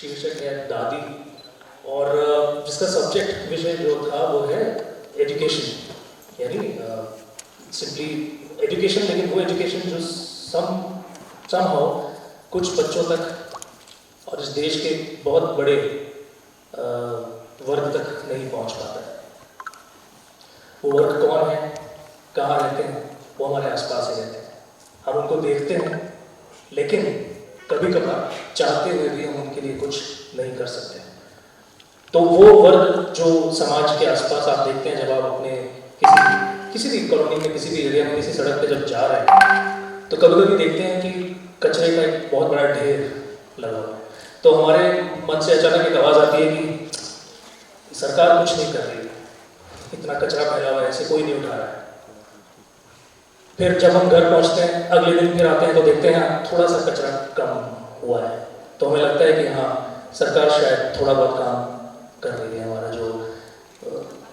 शीर्षक है दादी, और जिसका सब्जेक्ट विषय जो था वो है एजुकेशन, यानी सिंपली एजुकेशन, लेकिन वो एजुकेशन जो समहाउ कुछ बच्चों तक और इस देश के बहुत बड़े वर्ग तक नहीं पहुंच पाता है। वो वर्ग कौन है, कहाँ रहते हैं? वो हमारे आसपास ही रहते हैं। हम उनको देखते हैं, लेकिन कभी कभार चाहते हुए भी हम उनके लिए कुछ नहीं कर सकते। तो वो वर्ग जो समाज के आसपास आप देखते हैं, जब आप अपने किसी भी कॉलोनी में, किसी भी एरिया में, किसी सड़क पे जब जा रहे हैं, तो कभी कभी देखते हैं कि कचरे का एक बहुत बड़ा ढेर लगा हुआ है। तो हमारे मन से अचानक एक आवाज़ आती है कि सरकार कुछ नहीं कर रही, इतना कचरा फैला हुआ है, ऐसे कोई नहीं उठा रहा है। फिर जब हम घर पहुंचते हैं, अगले दिन फिर आते हैं तो देखते हैं थोड़ा सा कचरा कम हुआ है। तो हमें लगता है कि हाँ, सरकार शायद थोड़ा बहुत काम कर रही है। हमारा जो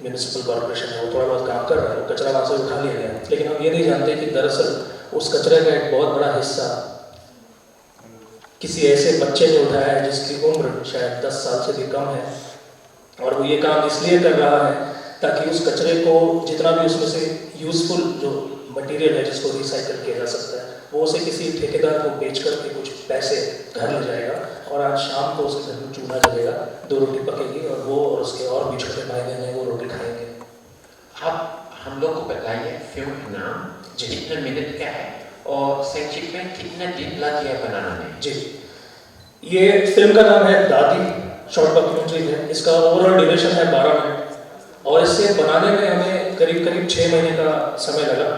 म्यूनिसिपल कॉर्पोरेशन है वो थोड़ा बहुत काम कर रहा है, कचरा वहाँ से उठा लिया गया। लेकिन हम ये नहीं जानते कि दरअसल उस कचरे का एक बहुत बड़ा हिस्सा किसी ऐसे बच्चे ने उठाया है जिसकी उम्र शायद 10 साल से भी कम है, और वो ये काम इसलिए कर रहा है ताकि उस कचरे को, जितना भी उसमें से यूजफुल जो मटेरियल है जिसको रिसाइकल किया जा सकता है, वो उसे किसी ठेकेदार को बेच करके कुछ पैसे घर ले जाएगा, और आज शाम को उसके घर में चूल्हा जलेगा, 2 रोटी पकेगी, और वो और उसके और भी छोटे भाई बहन हैं वो रोटी खाएंगे। आप हम लोग को बताइए फिल्म का नाम, कितने मिनट का है और संक्षिप्त में कितना दिन लग गया बनाने में? जी, ये फिल्म का नाम है दादी, शॉर्ट डॉक्यूमेंट्री है। इसका ओवरऑल ड्यूरेशन है 12 मिनट, और इसे बनाने में हमें करीब 6 महीने का समय लगा,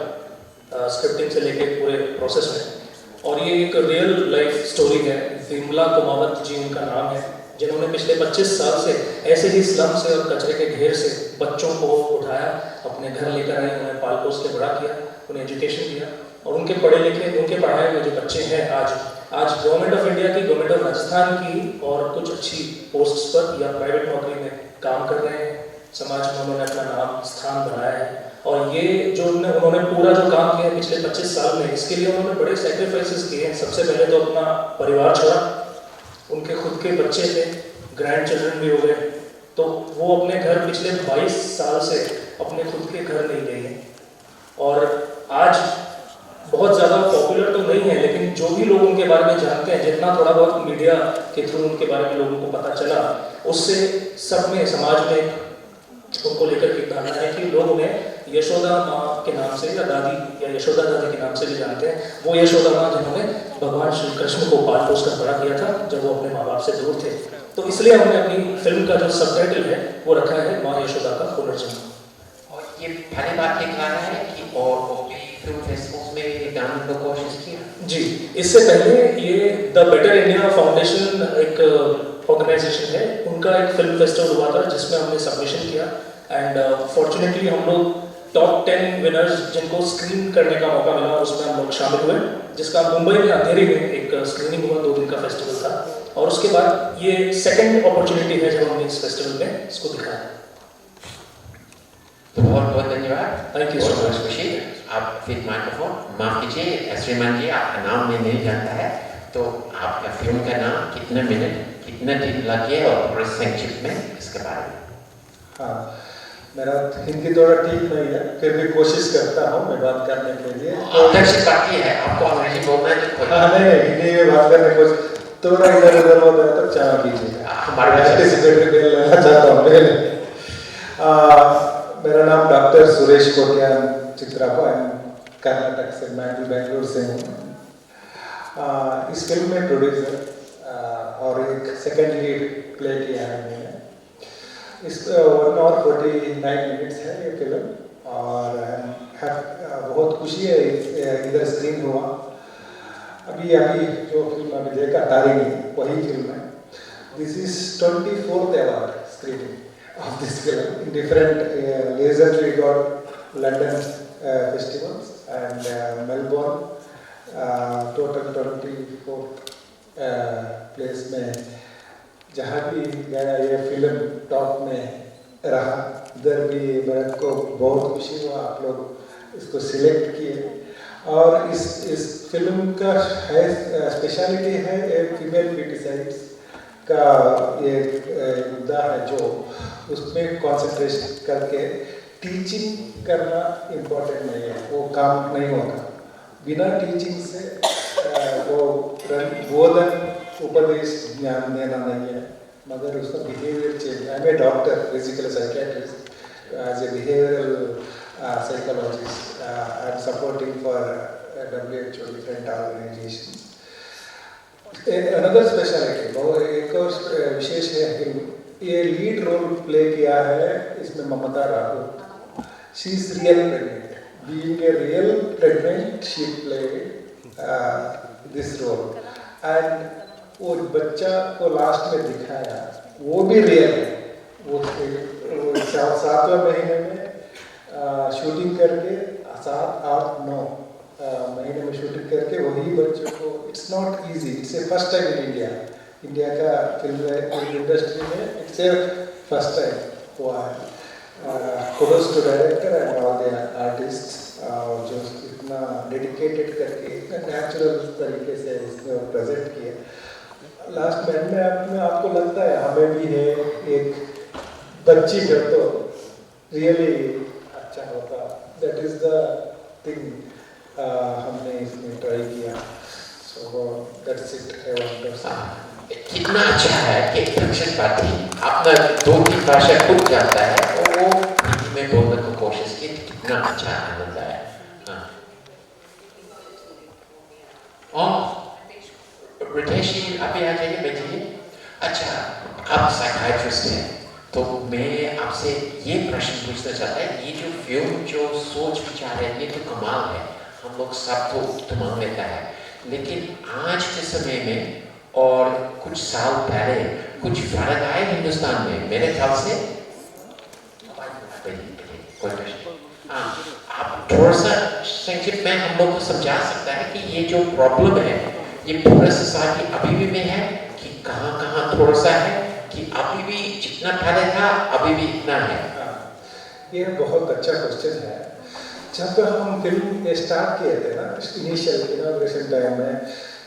स्क्रिप्टिंग से लेके पूरे प्रोसेस में। और ये एक रियल लाइफ स्टोरी है। विमला कुमावत जी उनका नाम है, जिन्होंने पिछले 25 साल से ऐसे ही स्लम से और कचरे के ढेर से बच्चों को उठाया, अपने घर लेकर आए, उन्हें पाल पोस के बड़ा किया, उन्हें एजुकेशन दिया, और उनके पढ़े लिखे, उनके पढ़ाए हुए जो बच्चे हैं आज गवर्नमेंट ऑफ इंडिया की, गवर्नमेंट ऑफ राजस्थान की और कुछ अच्छी पोस्ट्स पर या प्राइवेट नौकरी में काम कर रहे हैं। समाज में उन्होंने अपना नाम स्थान बनाया है, और ये जो उन्होंने पूरा जो काम किया पिछले 25 साल में, इसके लिए उन्होंने बड़े सैक्रिफाइसेस किए हैं। सबसे पहले तो अपना परिवार छोड़ा, उनके खुद के बच्चे थे, ग्रैंड चिल्ड्रन भी हो गए, तो वो अपने घर पिछले 22 साल से अपने खुद के घर नहीं गए हैं। और आज बहुत ज़्यादा पॉपुलर तो नहीं है, लेकिन जो भी लोग उनके बारे में जानते हैं, जितना थोड़ा बहुत मीडिया के थ्रू उनके बारे में लोगों को पता चला, उससे सब में, समाज में उनको लेकर के धारणा है कि लोग उन्हें यशोदा माँ के नाम से या दादी या यशोदा दादी के नाम से भी जानते हैं। वो यशोदा माँ जिन्होंने भगवान श्री कृष्ण को पाल पोस कर बड़ा किया था जब वो अपने माँ बाप से दूर थे। तो इसलिए हमने अपनी फिल्म का जो सबटाइटल है वो रखा है माँ यशोदा का पुनर्जन्म। और ये पहली बात दिखा रहा है कि और फिल्म फेस्टिवल्स में डालने का कोशिश किया? जी, इससे पहले ये द बेटर इंडिया फाउंडेशन एक ऑर्गेनाइजेशन है, उनका एक फिल्म फेस्टिवल हुआ था जिसमें हमने सबमिशन किया, एंड फॉर्चुनेटली हम लोग टॉप 10 विनर्स जिनको स्क्रीन करने का मौका मिला उसमें हम लोग शामिल हुए, जिसका मुंबई में अंधेरी में एक स्क्रीनिंग हुआ, 2 दिन का फेस्टिवल था। और उसके बाद ये सेकंड अपॉर्चुनिटी है जब हमने इस फेस्टिवल में इसको दिखाया। तो बहुत बहुत धन्यवाद। Thank you so much. खुशी। आप फिर माइक्रोफोन माफ कीजिए श्रीमान जी, आपका नाम मैं नहीं जानता है, तो आपका फिल्म का नाम, कितने मिनट, कितने दिन लगे और पूरे संक्षिप्त में इसके बारे में? हाँ, मेरा हिंदी थोड़ा ठीक नहीं है, फिर भी कोशिश करता हूँ मैं बात करने के लिए। अध्यक्ष बाकी है, आपको अंग्रेजी बोलना है तो हाँ, नहीं, हिंदी में बात करने की कोशिश, थोड़ा इधर उधर हो गया तो क्षमा कीजिए। हमारे एंटीसिपेटरी बिल लेना चाहता हूँ पहले। मेरा नाम डॉक्टर सुरेश कोटियान चित्रापा है, कर्नाटक से, मैं बेंगलुरु से हूँ। इस फिल्म में प्रोड्यूसर और एक सेकंड लीड प्ले किया है मैंने। इस 1 और 49 मिनट्स है ये फिल्म, और बहुत खुशी है इधर स्क्रीन हुआ। अभी जो फिल्म अभी देखा तारीनी, वही फिल्म है। This is 24th award screening of this film in different legendary got London festivals and Melbourne, total 24th place में जहाँ भी गया ये फिल्म टॉप में रहा। इधर भी मेरे को बहुत खुशी हुआ, आप लोग इसको सिलेक्ट किए। और इस फिल्म का है स्पेशलिटी है एक फीमेल क्रिटिसाइड्स का ये मुद्दा है जो उसमें कॉन्सेंट्रेट करके टीचिंग करना इम्पोर्टेंट नहीं है, वो काम नहीं होगा। बिना टीचिंग से वो बोधन उपदेश ज्ञान देना नहीं है, मगर उसका behaviour change. I am a doctor, physical psychiatrist, as a behavioural psychologist, I'm supporting for WHO, different organizations. Another specialty, बहुत एक और विशेष है कि ये लीड रोल प्ले किया है इसमें ममता Rahul. She is real pregnant. Being a real pregnant, she played this role. And वो बच्चा को लास्ट में दिखाया, वो भी रियल है। वो 7वें महीने में शूटिंग करके 7, 8, 9 महीने में शूटिंग करके वही बच्चों को, it's not easy, it's a first time in India का फिल्म इंडस्ट्री में इट्स ए फर्स्ट टाइम हुआ है। Kudos to director and all the artist जो इतना डेडिकेटेड करके इतना नेचुरल तरीके से इसमें प्रेजेंट किया। लास्ट में आपको लगता है हमें भी है एक बच्ची घर तो रियली अच्छा होता। दैट इज द थिंग हमने इसमें ट्राई किया। So that's it. I want to say कितना अच्छा है कि दक्षिण पार्टी अपना 2-3 भाषा खुद जानता है और वो हिंदी में बोलने की कोशिश की, कितना अच्छा आनंद आया। और रितेश जी अभी आ जाइए, बैठिए। अच्छा, आप साइकियाट्रिस्ट हैं, तो मैं आपसे ये प्रश्न पूछना चाहता है, ये जो फिल्म जो सोच विचार है ये तो कमाल है, हम लोग सबको तो मान लेता है, लेकिन आज के समय में और कुछ साल पहले कुछ फर्क आए हिंदुस्तान में मेरे ख्याल से। कोई प्रश्न? हाँ, आप थोड़ा सा संक्षिप्त में हम लोग को समझा सकता है कि ये जो प्रॉब्लम है ये पूरा सोसाइटी अभी भी में है कि कहाँ थोड़ा सा है कि अभी भी जितना पहले था अभी भी इतना है? ये बहुत अच्छा क्वेश्चन है। जब हम फिल्म स्टार्ट किए थे ना, इनिशियल इनॉग्रेशन टाइम में,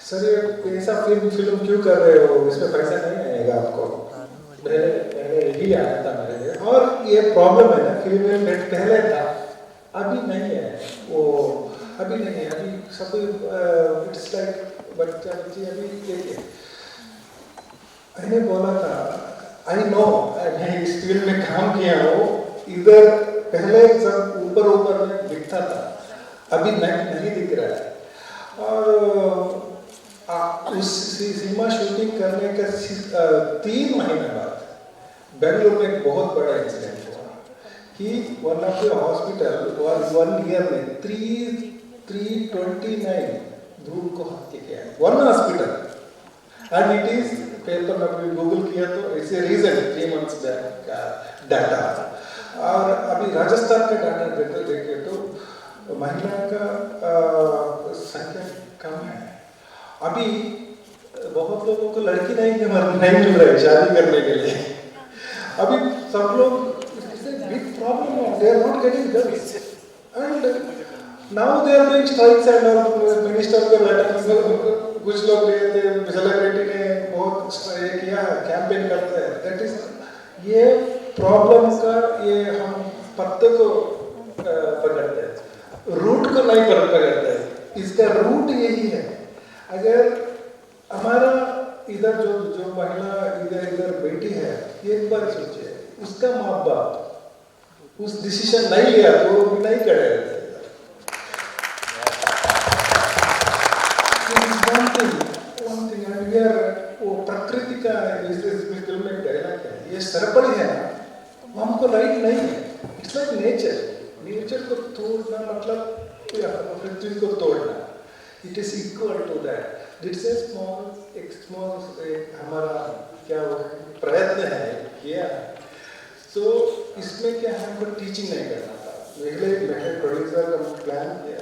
सर ये ऐसा फिल्म क्यों कर रहे हो, इसमें पैसा नहीं आएगा आपको, पहले यही आया था मेरे लिए। और ये प्रॉब्लम है ना, फिल्म में पहले था, अभी नहीं है वो, अभी नहीं है, अभी सब इट्स लाइक बच्चा बच्ची अभी मैंने बोला था, आई नो, मैं इस फील्ड में काम किया हूँ, इधर पहले सब ऊपर में दिखता था, अभी नहीं दिख रहा है। और उस सिनेमा शूटिंग करने के 3 महीने बाद बेंगलुरु में एक बहुत बड़ा इंसिडेंट हुआ कि one of the hospital 1 year में 329 धूप को हत्या किया, 1 hospital. And it is paper में गूगल किया तो it's a reason 3 months back का डाटा। और अभी राजस्थान का डाटा देखे तो महिला का संख्या कम है। अभी बहुत लोगों को लड़की नहीं मिल रही शादी करने के लिए। अभी सब लोग big problem, they are not getting girls and now they are doing strikes and minister के लेटर कुछ लोग लिए थे, सेलिब्रिटी ने बहुत ये किया, कैंपेन करते हैं। दैट इज ये प्रॉब्लम का ये हम पत्ते को पकड़ते हैं, रूट को नहीं पकड़ते हैं। इसका रूट यही है, अगर हमारा इधर जो महिला इधर बेटी है, एक बार सोचिए उसका माँ बाप उस डिसीजन नहीं लिया तो वो भी नहीं करे रहते। वो प्रकृति का फिल्म में डायलॉग है, ये सर्पल है ना, हमको राइट नहीं है। इट्स लाइक नेचर को तोड़ना मतलब पृथ्वी को तोड़ना, it is equal to that. It's a small हमारा क्या प्रयत्न है किया। तो इसमें क्या है, हमको टीचिंग नहीं करना था। मैंने प्रोड्यूसर का प्लान किया,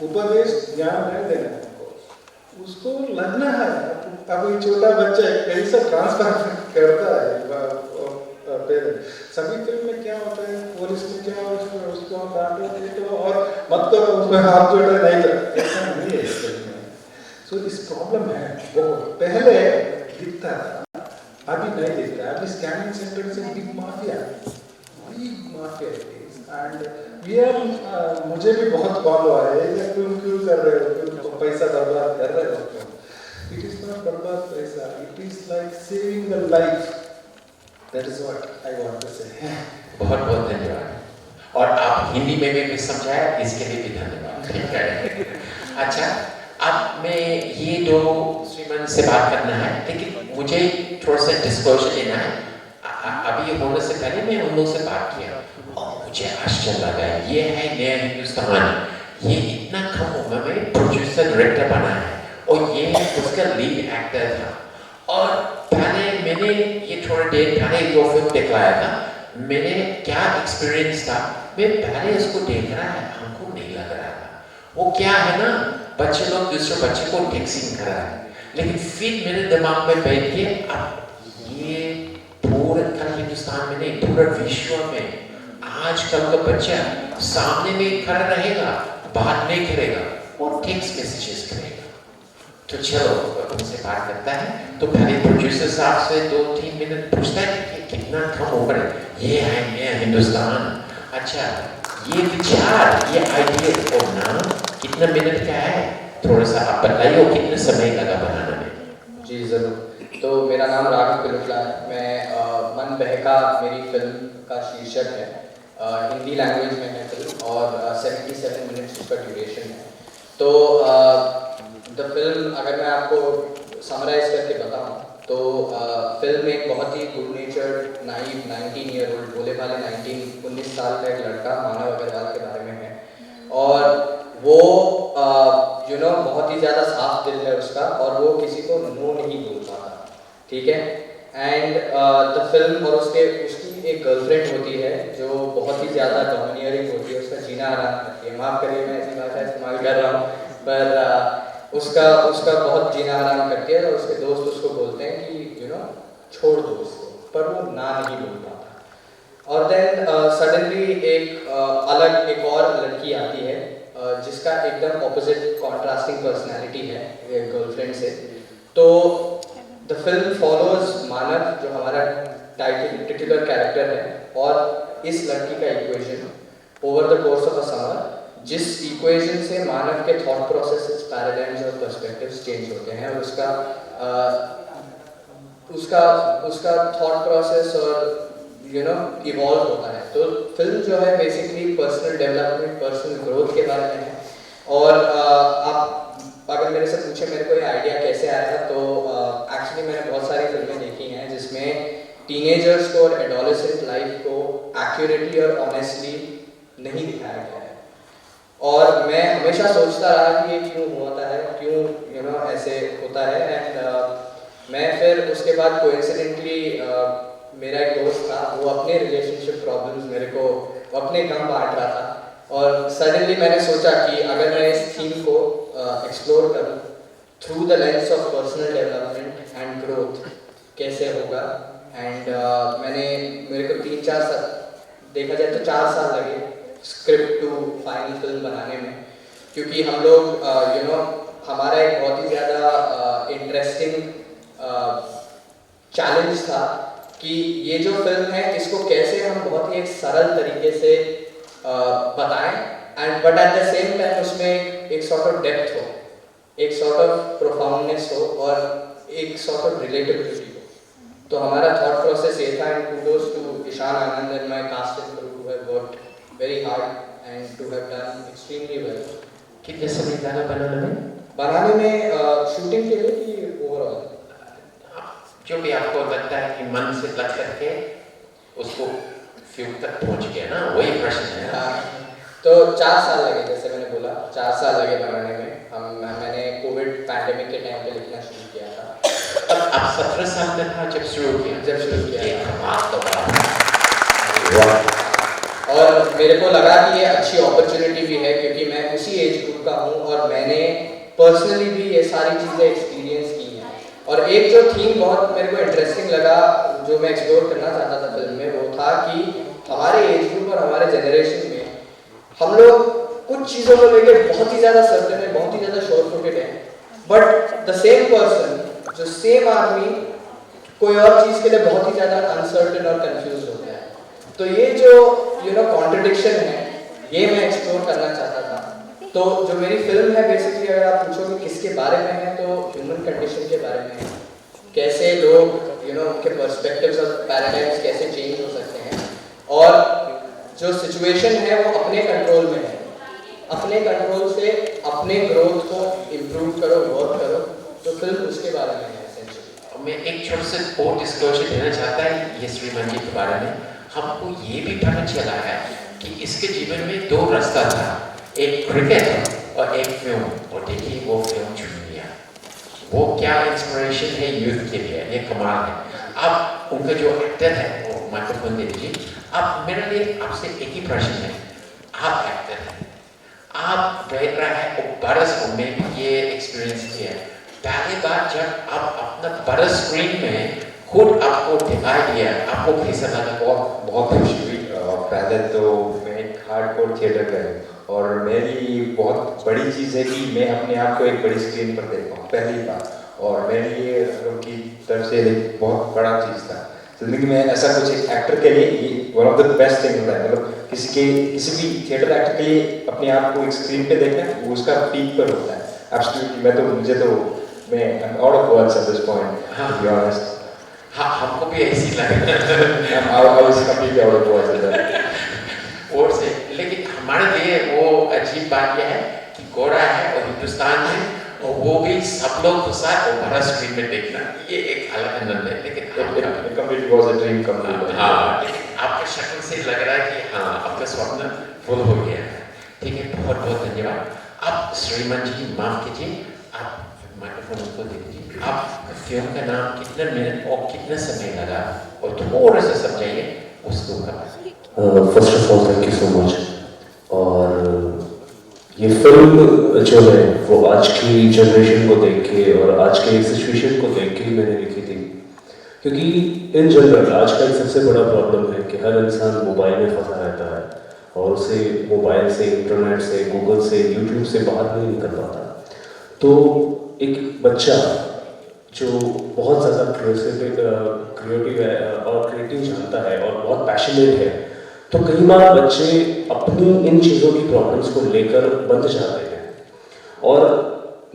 उपदेश ज्ञान नहीं देना हमको, उसको लगना है। अभी छोटा बच्चा कैसे ट्रांसफर करता है पेरेंट। सभी फिल्म में क्या होता है, पुलिस में क्या उसको डांटो और मत करो, उसमें हाथ जोड़े नहीं करते, ऐसा नहीं है इस फिल्म में। सो इस प्रॉब्लम है बहुत। पहले दिखता था, अभी नहीं दिख रहा। अभी स्कैनिंग सेंटर से big mafia and we are, मुझे भी बहुत कॉल हुआ है, ये क्यों कर रहे हो, क्यों पैसा बर्बाद कर रहे हो क्यों? इट इज नॉट बर्बाद पैसा, it is like saving a life, that is what I want to say. बहुत बहुत धन्यवाद। और आप हिंदी में भी समझाया, इसके लिए भी धन्यवाद। ठीक है। अच्छा, अब मैं ये दो श्रीमान से बात करना है, लेकिन मुझे थोड़ा सा डिस्क्लोजर देना है। अभी होने से पहले मैं उन लोगों से बात किया और मुझे आश्चर्य लगा। ये है नया हिंदुस्तान, ये इतना कम उम्र में प्रोड्यूसर डायरेक्टर बना है और ये उसका लीड एक्टर था। और पहले मैंने ये थोड़ा देर पहले जो फिल्म दिखलाया था, मैंने क्या एक्सपीरियंस था, मैं पहले इसको देख रहा है, हमको नहीं लग रहा था। वो क्या है ना, बच्चे लोग दूसरे बच्चे को टैक्सिंग कर रहा है, लेकिन फिर मेरे दिमाग में बैठ के अब ये पूरा कल हिंदुस्तान में नहीं, पूरा विश्व में आजकल का बच्चा सामने में खड़ा रहेगा, बात नहीं करेगा, वो टेक्स्ट मैसेजेस करेगा। तो चलो उनसे बात करता है। तो पहले प्रोड्यूसर साहब से 2-3 मिनट पूछता है कि कितना कम उम्र है, ये है नया हिंदुस्तान। अच्छा, ये विचार, ये आइडिया और नाम कितना मिनट का है, थोड़ा सा आप बताइए, कितने समय लगा बनाने में? जी ज़रूर। तो मेरा नाम राघव पिलुटला है। मैं मन बहका मेरी फिल्म का शीर्षक है। हिंदी लैंग्वेज में है फिल्म और 77 मिनट्स उसका ड्यूरेशन है। तो द फिल्म, अगर मैं आपको समराइज करके बताऊं तो फिल्म एक बहुत ही good natured, naive 19 year old, भोले भाले 19 साल का एक लड़का मानव अग्रवाल के बारे में है। और वो बहुत ही ज़्यादा साफ दिल है उसका, और वो किसी को नो नहीं बोल पाता, ठीक है। एंड द फिल्म, और उसकी एक गर्लफ्रेंड होती है जो बहुत ही ज़्यादा डोमिनियरिंग होती है, उसका जीना हराम करती है। माफ़ करिए मैं ऐसी भाषा इस्तेमाल कर रहा हूँ, पर उसका बहुत जीना हराम करती है। और उसके दोस्त उसको बोलते हैं कि छोड़ दो उसको, पर वो ना नहीं बोल पाता। और देन सडनली एक और लड़की आती है जिसका एकदम ऑपोजिट कॉन्ट्रास्टिंग पर्सनैलिटी है गर्लफ्रेंड से। तो द फिल्म फॉलोज मानव, जो हमारा टिटुलर कैरेक्टर है, और इस लड़की का equation over the course of a summer, जिस इक्वेशन से मानव के थॉट प्रोसेसेस, पैराडाइम्स और पर्सपेक्टिव्स चेंज होते हैं, और उसका थॉट प्रोसेस और इवॉल्व होता है। तो फिल्म जो है basically personal development, personal growth के बारे में है। और आप अगर मेरे से पूछे मेरे को ये आइडिया कैसे आया, तो एक्चुअली मैंने बहुत सारी फिल्में देखी हैं जिसमें टीनेजर्स को और एडोलेसेंट लाइफ को एक्यूरेटली और ऑनेस्टली नहीं दिखाया गया है। और मैं हमेशा सोचता रहा कि ये क्यों होता है, क्यों ऐसे होता है। एंड मैं फिर उसके बाद कोइंसिडेंटली मेरा एक दोस्त था, वो अपने रिलेशनशिप प्रॉब्लम्स मेरे को अपने गम बांट रहा था, और सडनली मैंने सोचा कि अगर मैं इस थीम को एक्सप्लोर करूं through the lens of personal development and growth, कैसे होगा। एंड मेरे को 3-4 साल, देखा जाए तो 4 साल लगे स्क्रिप्ट टू फाइनल फिल्म बनाने में, क्योंकि हम लोग हमारा एक बहुत ही ज़्यादा इंटरेस्टिंग चैलेंज था कि ये जो फिल्म है इसको कैसे हम बहुत ही एक सरल तरीके से बताएं, and but at the same time उसमें एक सॉर्ट ऑफ डेप्थ हो, एक सॉर्ट ऑफ प्रोफाउंडनेस हो, और एक सॉर्ट ऑफ रिलेटेबिलिटी हो। तो हमारा थॉट प्रोसेस ये था। And kudos to Ishan Anand and my cast and crew who have worked very hard and to have done extremely well. कितने समय लगा बनाने में शूटिंग के लिए कि ओवरऑल? जो भी आपको लगता है कि मन से लग करके उसको फ्यूल तक पहुंच गया ना, वही प्रश्न है। तो 4 साल लगे, जैसे मैंने बोला 4 साल लगे बनाने में। मैंने कोविड पैंडेमिक के टाइम पे लिखना शुरू किया था। अब आप 17 साल का था जब शुरू किया? और मेरे को लगा कि ये अच्छी अपॉर्चुनिटी भी है, क्योंकि मैं उसी एज ग्रुप का हूँ और मैंने पर्सनली भी ये सारी चीज़ें एक्सपीरियंस की हैं। और एक जो थीम बहुत मेरे को इंटरेस्टिंग लगा, जो मैं एक्सप्लोर करना चाहता था फिल्म में, वो था कि हमारे एज ग्रुप और हमारे जनरेशन में हम लोग कुछ चीज़ों को लेकर बहुत ही ज़्यादा सर्टेन है, बहुत ही ज़्यादा श्योर फुटेड है, बट द सेम पर्सन, जो सेम आदमी कोई और चीज़ के लिए बहुत ही ज़्यादा अनसर्टेन और कंफ्यूज होते हैं। तो ये जो कॉन्ट्रडिक्शन है, ये मैं एक्सप्लोर करना चाहता था। तो जो मेरी फिल्म है बेसिकली, अगर आप पूछोगे किसके बारे में है, तो ह्यूमन कंडीशन के बारे में है। कैसे लोग उनके पर्सपेक्टिव्स और पैराडाइम्स कैसे चेंज हो सकते हैं, और जो सिचुएशन है वो अपने कंट्रोल में है। अपने कंट्रोल से अपने ग्रोथ को इम्प्रूव करो, वर्क करो। तो फिल्म उसके बारे में है एसेंशियली। मैं एक छोटा सा और डिस्क्लोजर देना चाहता है ये श्रीमान जी के बारे में। हमको ये भी पता चला है कि इसके जीवन में दो रास्ता था, एक क्रिकेट और एक फिल्म, और देखिए वो फिल्म चुन लिया। वो क्या इंस्पिरेशन है यूथ के लिए, ये कमाल है। अब उनका जो एक्टर है वो माइक्रोफोन दे दीजिए। अब मेरे लिए आपसे एक ही प्रश्न है, आप एक्टर हैं, आप रह रहा है वो बरस में ये एक्सपीरियंस किया है। पहली बार जब आप अपना बड़ा स्क्रीन में खुद आपको दिखाई दिया, आपको कैसा लगा? बहुत खुशी हुई। पहले तो मैं एक हार्डकोर थिएटर का हूँ और मेरी बहुत बड़ी चीज़ है कि मैं अपने आप को एक बड़ी स्क्रीन पर देख पाऊँ पहली बार, और मेरे लिए उनकी तरफ से एक बहुत बड़ा चीज़ था जिंदगी में। ऐसा कुछ एक एक्टर के लिए ये one of the best thing होता है, मतलब किसी भी थिएटर एक्टर के लिए अपने आप को एक स्क्रीन पे देखना, वो उसका पीक पर होता है। एब्सोल्युटली मैं out of words at this point, to be honest. हाँ, हमको भी ऐसी लगा। I was completely out of words at that. और से लेकिन हमारे लिए वो अजीब बात यह है कि गोरा है और हिंदुस्तान में, और वो भी सब लोग के साथ वो बड़ा स्क्रीन में देखना, ये एक अलग आनंद है। लेकिन It completely was a dream come true. हाँ, लेकिन आपके शक्ल से लग रहा है कि हाँ, आपका स्वप्न फुल हो गया है। ठीक है, बहुत बहुत धन्यवाद। अब श्रीमान जी माफ कीजिए, आप माइक्रोफोन उसको दे दीजिए। आप फिल्म का नाम, कितना मिनट और कितना समय लगा, और थोड़ा सा समझाइए उसको का। First of all thank you so much. और ये फिल्म जो है वो आज की जनरेशन को देख के और आज के सिचुएशन को देख के मैंने लिखी थी, क्योंकि इन जनरल आज का एक सबसे बड़ा प्रॉब्लम है कि हर इंसान मोबाइल में फंसा रहता है और उसे मोबाइल से, इंटरनेट से, गूगल से, यूट्यूब से बाहर नहीं निकल पाता। तो एक बच्चा जो बहुत ज़्यादा क्रिएटिव है और क्रिएटिव जानता है और बहुत पैशनेट है, तो कई बार बच्चे अपनी इन चीज़ों की प्रॉब्लम्स को लेकर बंध जाते हैं। और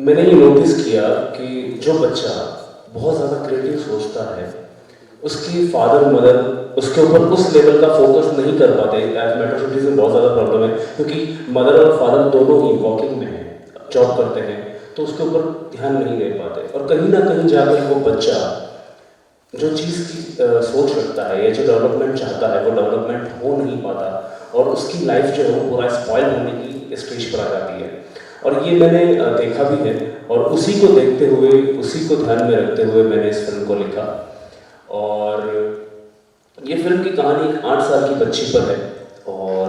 मैंने ये नोटिस किया कि जो बच्चा बहुत ज़्यादा क्रिएटिव सोचता है, उसकी फादर मदर उसके ऊपर उस लेवल का फोकस नहीं कर पाते। एज मेट्रो सिटीज़ में बहुत ज़्यादा प्रॉब्लम है, क्योंकि मदर और फादर दोनों ही वर्किंग में हैं, जॉब करते हैं, तो उसके ऊपर ध्यान नहीं दे पाते। और कहीं ना कहीं जाकर वो बच्चा जो चीज़ की सोच रखता है या जो डेवलपमेंट चाहता है वो डेवलपमेंट हो नहीं पाता, और उसकी लाइफ जो है वो पूरा स्पॉइल होने की स्टेज पर आ जाती है। और ये मैंने देखा भी है, और उसी को देखते हुए, उसी को ध्यान में रखते हुए मैंने इस फिल्म को लिखा। और ये फिल्म की कहानी एक 8 साल की बच्ची पर है, और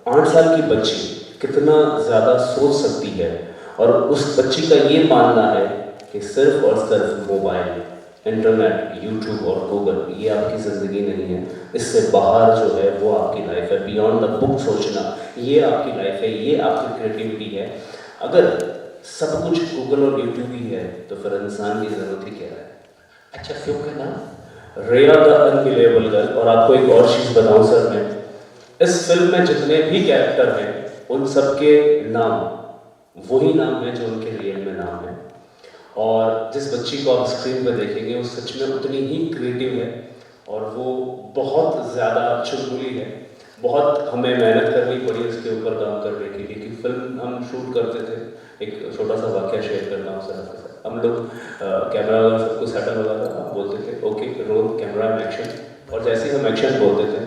8 साल की बच्ची कितना ज़्यादा सोच सकती है, और उस बच्ची का ये मानना है कि सिर्फ और सिर्फ मोबाइल, इंटरनेट, यूट्यूब और गूगल ये आपकी ज़िंदगी नहीं है। इससे बाहर जो है वो आपकी लाइफ है। बियॉन्ड द बुक सोचना, ये आपकी लाइफ है, ये आपकी क्रिएटिविटी है। अगर सब कुछ गूगल और यूट्यूब ही है तो फिर इंसान की ज़रूरत ही क्या है। अच्छा, फिल्म का नाम? रेया द अनबिलीवेबल गर्ल। और आपको एक और चीज़ बताऊँ सर, मैं इस फिल्म में जितने भी कैरेक्टर हैं उन सब के नाम वही नाम है जो उनके रियल में नाम है। और जिस बच्ची को आप स्क्रीन पर देखेंगे वो सच में उतनी ही क्रिएटिव है, और वो बहुत ज़्यादा चुलबुली है। बहुत हमें मेहनत करनी पड़ी इसके ऊपर काम करने के लिए, कि फिल्म हम शूट करते थे। एक छोटा सा वाक्य शेयर करना हो सर आपके साथ। हम लोग कैमरा वगैरह सब कुछ सेटल वगैरह था, बोलते थे ओके रोल कैमरा एक्शन, और जैसे ही हम एक्शन बोलते थे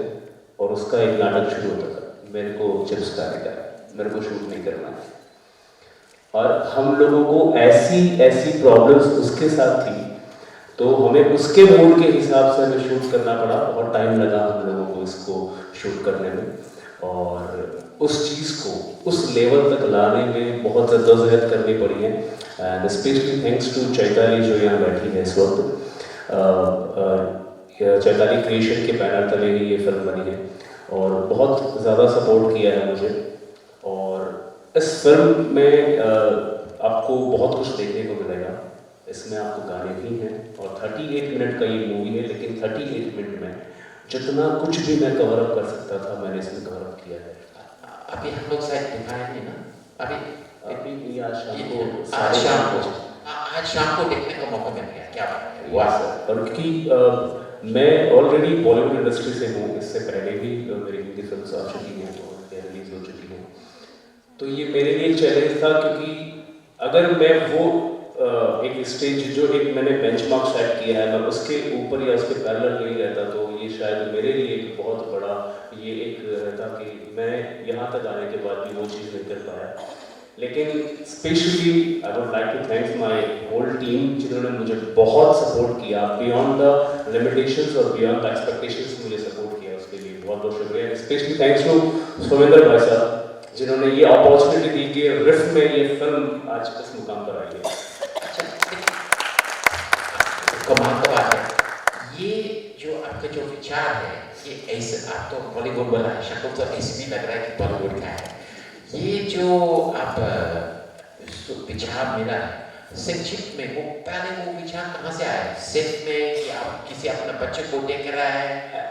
और उसका एक नाटक शुरू होता था, मेरे को चिप्स खाने का, मेरे को शूट नहीं करना है। और हम लोगों को ऐसी प्रॉब्लम्स उसके साथ थी, तो हमें उसके मूड के हिसाब से हमें शूट करना पड़ा। बहुत टाइम लगा हम लोगों को इसको शूट करने में, और उस चीज़ को उस लेवल तक लाने में बहुत जद्दोजहद करनी पड़ी है। And specially thanks to Chaitali जो यहाँ बैठी है इस वक्त। चैताली क्रिएशन के बैनर तले ही ये फिल्म बनी है, और बहुत ज़्यादा सपोर्ट किया है मुझे। और इस फिल्म में आपको बहुत कुछ देखने को मिलेगा। इसमें आपको गाने भी हैं और 38 मिनट का ये मूवी है, लेकिन 38 मिनट में जितना कुछ भी मैं कवर अप कर सकता था मैंने इसमें कवर अप किया है। अभी हम लोग शायद दिखाए नहीं ना, अभी भी आज शाम को आज शाम को देखने का मौका मिल गया, क्या बात है, वाह सर। और क्योंकि मैं ऑलरेडी बॉलीवुड इंडस्ट्री से हूँ, इससे पहले भी मेरी हिंदी फिल्म्स आ चुकी हैं और रिलीज हो चुकी हैं, तो ये मेरे लिए एक चैलेंज था क्योंकि अगर मैं वो एक स्टेज जो एक मैंने बेंचमार्क सेट किया है मैं उसके ऊपर या उसके पैरेलल नहीं रहता तो ये शायद मेरे लिए एक बहुत बड़ा ये एक रहता कि मैं यहाँ तक आने के बाद भी वो चीज़ नहीं कर पाया। लेकिन specially I would like to thanks my whole team जिन्होंने मुझे बहुत सपोर्ट किया बियॉन्ड द लिमिटेशंस और बियॉन्ड द एक्सपेक्टेशंस मुझे सपोर्ट किया, उसके लिए बहुत बहुत शुक्रिया। स्पेशली थैंक्स टू सोमेंद्र भाई साहब जिन्होंने ये अपॉर्चुनिटी दी कि रिफ में ये फिल्म आज इस मुकाम पर आई है। कमाल का बात है, ये जो आपका जो विचार है ये ऐसे, आप तो बॉलीवुड वाला है, शक्ल तो ऐसे भी लग रहा है कि बॉलीवुड का है, ये जो आप विचार मिला है संक्षिप्त में, वो पहले वो विचार कहाँ से आया, सेट में कि आप किसी अपने बच्चे को देख रहा है?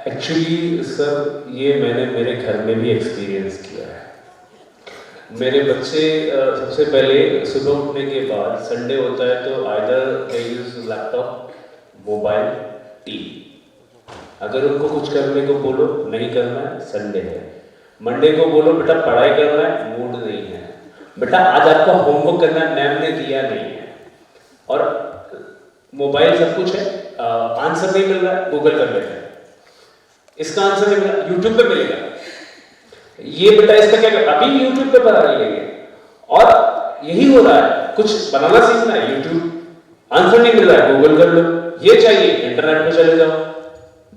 एक्चुअली सर ये मैंने मेरे घर में भी एक्सपीरियंस किया है। मेरे बच्चे सबसे पहले सुबह उठने के बाद संडे होता है तो either they use laptop, mobile, TV. अगर उनको कुछ करने को बोलो नहीं करना है, संडे है। मंडे को बोलो बेटा पढ़ाई करना है, मूड नहीं है, बेटा आज आपका होमवर्क करना है, मैम ने दिया नहीं है, और मोबाइल सब कुछ है, आंसर नहीं मिल रहा है गूगल कर लेते हैं, इसका आंसर नहीं मिला यूट्यूब पे मिलेगा, ये बेटा इसका क्या कर, अभी यूट्यूब पे बना रही है, और यही हो रहा है, कुछ बनाना सीखना है यूट्यूब, आंसर नहीं मिल रहा है गूगल कर लो, ये चाहिए इंटरनेट पे चले जाओ।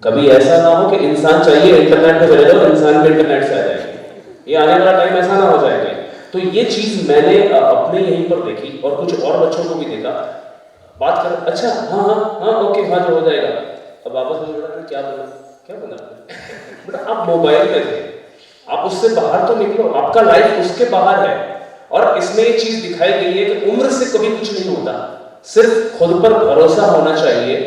कभी ऐसा ना हो कि इंसान चाहिए इंटरनेट पे चले जाओ, इंसान भी इंटरनेट से आ जाएंगे, ये आने वाला टाइम ऐसा ना हो जाएगा। तो ये चीज मैंने अपने यहीं पर देखी और कुछ और बच्चों को भी देखा, बात कर अच्छा हाँ हाँ हाँ ओके हाँ जो हो जाएगा, अब वापस में बोला क्या बोला बेटा आप मोबाइल में थे, आप उससे बाहर तो निकलो, आपका लाइफ उसके बाहर है। और इसमें एक चीज दिखाई गई है कि उम्र से कभी कुछ नहीं होता, सिर्फ खुद पर भरोसा होना चाहिए।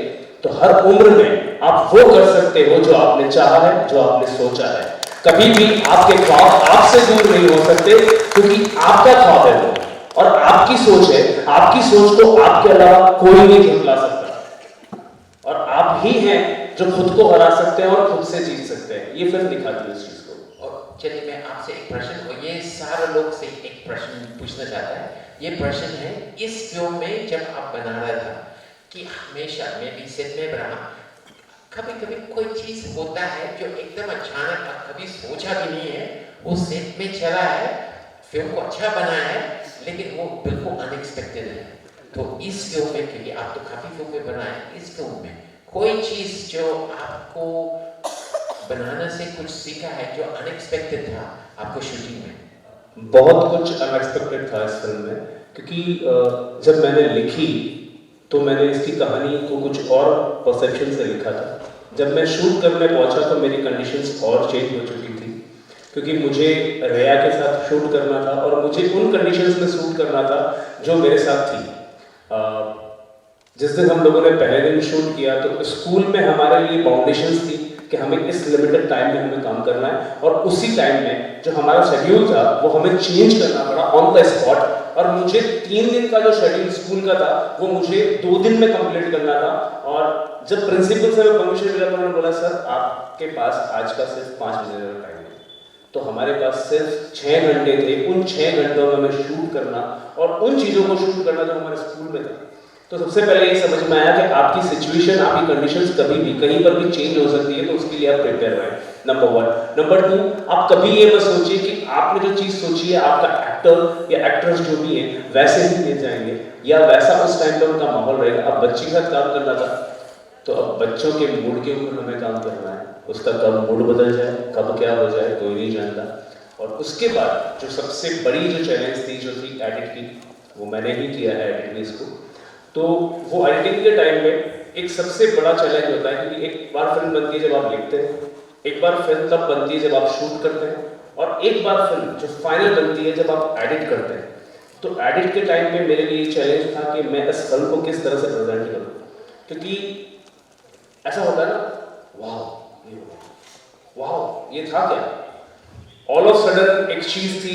तो हर उम्र में आप वो कर सकते हो जो आपने चाहा है, जो आपने सोचा है। कभी भी आपके ख्वाब आपसे दूर नहीं हो सकते क्योंकि आपका ख्वाब है वो, और आपकी सोच है, आपकी सोच को आपके अलावा कोई नहीं झुठला सकता, और आप ही हैं जो खुद को हरा सकते हैं और खुद से जीत सकते हैं। ये फिल्म दिखाती है इस चीज को। और चलिए मैं आपसे एक प्रश्न, और ये सारे लोग से एक प्रश्न पूछना चाहता है। ये प्रश्न है, इस फिल्म में जब आप बना रहा था कि हमेशा मैं भी सेट में रहा, कभी कभी कोई चीज होता है जो एकदम अचानक आप कभी सोचा भी नहीं है, वो सेट में चला है, फिल्म को अच्छा बना है, लेकिन वो बिल्कुल अनएक्सपेक्टेड है। तो इस फिल्म में, क्योंकि आप तो काफी फिल्में बनाए, इस फिल्म में कोई चीज जो आपको बनाने से कुछ सीखा है जो अनएक्सपेक्टेड था आपको शूटिंग में? बहुत कुछ अनएक्सपेक्टेड था इस फिल्म में, क्योंकि जब मैंने लिखी तो मैंने इसकी कहानी को कुछ और परसेप्शन से लिखा था। जब मैं शूट करने पहुंचा तो मेरी कंडीशंस और चेंज हो चुकी थी, क्योंकि मुझे रेया के साथ शूट करना था और मुझे उन कंडीशंस में शूट करना था जो मेरे साथ थी। जिस दिन हम लोगों ने पहले दिन शूट किया तो स्कूल में हमारे लिए बाउंडेशंस थी कि हमें इस लिमिटेड टाइम में हमें काम करना है, और उसी टाइम में जो हमारा शेड्यूल था वो हमें चेंज करना पड़ा ऑन द स्पॉट। और मुझे 3 दिन का जो शेड्यूल स्कूल का था वो मुझे 2 दिन में कंप्लीट करना था। और जब प्रिंसिपल से परमिशन मिला तो उन्होंने बोला सर आपके पास आज का सिर्फ 5 महीने का टाइम है। तो हमारे पास सिर्फ 6 घंटे थे, उन 6 घंटों में हमें शूट करना और उन चीज़ों को शूट करना जो हमारे स्कूल में था। तो सबसे पहले ये समझ में आया कि आपकी सिचुएशन, आपकी कंडीशंस कभी भी कहीं पर भी चेंज हो सकती है, तो उसके लिए आप प्रिपेयर रहें, नंबर 1। नंबर 2, आप कभी ये मत सोचिए कि आपने जो चीज़ सोची है आपका एक्टर या एक्ट्रेस जो भी है वैसे ही ले जाएंगे या वैसा उस टाइम पर उनका माहौल रहेगा। अब बच्ची के साथ काम करना था तो अब बच्चों के मूड के ऊपर हमें काम करना है, उसका कब मूड बदल जाए, कब क्या हो जाए कोई नहीं जानता। और उसके बाद जो सबसे बड़ी जो चैलेंज थी, जो थी एडिट की, वो मैंने ही किया है एडिट इसको। तो वो एडिटिंग के टाइम में एक सबसे बड़ा चैलेंज होता है, क्योंकि एक बार फिल्म बनती है जब आप लिखते हैं, एक बार फिल्म तब बनती है जब आप शूट करते हैं, और एक बार फिल्म जो फाइनल बनती है जब आप एडिट करते हैं। तो एडिट के टाइम पे मेरे लिए चैलेंज था कि मैं इस फिल्म को किस तरह से प्रेजेंट करूँ, क्योंकि ऐसा होता है ना, वाह ये था क्या, ऑल ऑफ सडन एक चीज थी,